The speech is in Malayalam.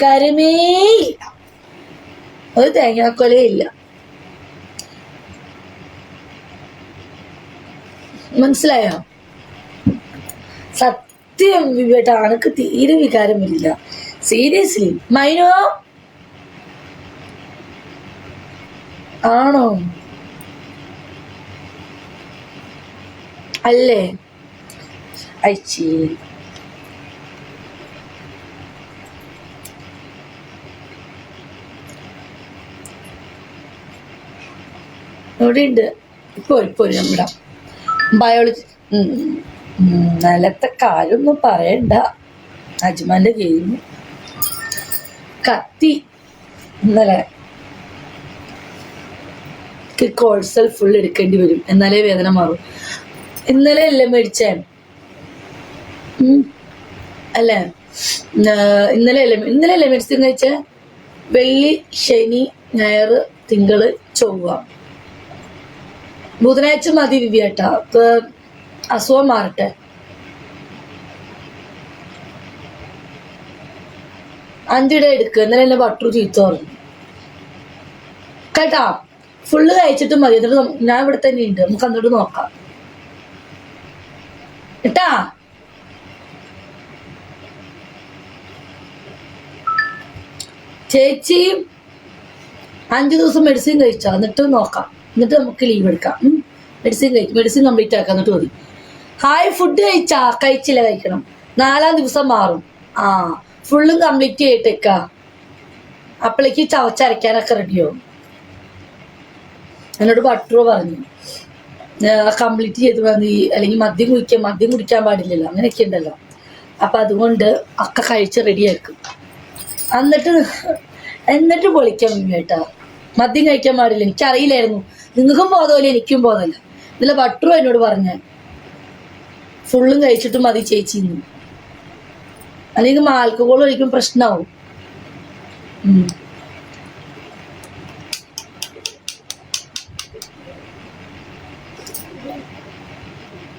വികാരമേ ഇല്ല, ഒരു തേങ്ങാക്കൊലയില്ല. മനസ്സിലായോ? സത്യം വിവേട്ട, അനക്ക് തീരെ വികാരമില്ല, സീരിയസ്ലി. മൈനോ ആണോ? അല്ലേ? അയച്ചി ഇവിടെയുണ്ട്. ഇപ്പൊ നമ്മുടെ ബയോളജി നിലത്തെ കാര്യമൊന്നും പറയണ്ട. അജ്മാന്റെ ഗെയിം കത്തി ഇന്നലെ കോഴ്സൽ ഫുൾ എടുക്കേണ്ടി വരും, എന്നാലേ വേദന മാറും. ഇന്നലെ അല്ലേ മേടിച്ചേ? അല്ലേ? ഇന്നലെ അല്ലേ മെഡിസിൻ കഴിച്ചേ? വെള്ളി, ശനി, ഞായർ, തിങ്കള്, ചൊവ്വ, ബുധനാഴ്ച മതി വിവിയേട്ടാ, അസുഖം മാറട്ടെ. അഞ്ചിടെ എടുക്കുക. ഇന്നലെ എന്നെ ബട്ടർ ചീത്ത പറഞ്ഞു കേട്ടാ. ഫുള്ള് കഴിച്ചിട്ട് മതി, എന്നിട്ട് ഞാൻ ഇവിടെ തന്നെ ഉണ്ട്, നമുക്ക് എന്നിട്ട് നോക്കാം കേട്ടാ. ചേച്ചി 5 ദിവസം മെഡിസിൻ കഴിച്ചോ? എന്നിട്ട് നോക്കാം, എന്നിട്ട് നമുക്ക് ലീവ് എടുക്കാം. മെഡിസിൻ കംപ്ലീറ്റ് ആക്കാം, എന്നിട്ട് മതി. ഹായ്, ഫുഡ് കഴിച്ചില്ല, കഴിക്കണം. 4-ാം ദിവസം മാറും. ആ, ഫുള്ളും കംപ്ലീറ്റ് ചെയ്തിട്ടേക്കാ, അപ്പോഴേക്ക് ചവച്ചരയ്ക്കാനൊക്കെ റെഡിയാവും. എന്നോട് ബട്ടറോ പറഞ്ഞു കംപ്ലീറ്റ് ചെയ്ത് മതി, അല്ലെങ്കിൽ മദ്യം കുടിക്കാൻ പാടില്ലല്ലോ, അങ്ങനെയൊക്കെ ഉണ്ടല്ലോ. അപ്പൊ അതുകൊണ്ട് ഒക്കെ കഴിച്ച് റെഡിയാക്കും, എന്നിട്ട് പൊളിക്കാം കേട്ടാ. മദ്യം കഴിക്കാൻ പാടില്ല, എനിക്കറിയില്ലായിരുന്നു. നിങ്ങൾക്കും ബോധമില്ല, എനിക്കും ബോധമില്ല. ഇതിലെ ബട്ടറും എന്നോട് പറഞ്ഞ ഫുള്ളും കഴിച്ചിട്ട് മതി ചേച്ചിന്ന്, അല്ലെങ്കിൽ ആൽക്കഹോൾ കഴിക്കും, പ്രശ്നമാവും.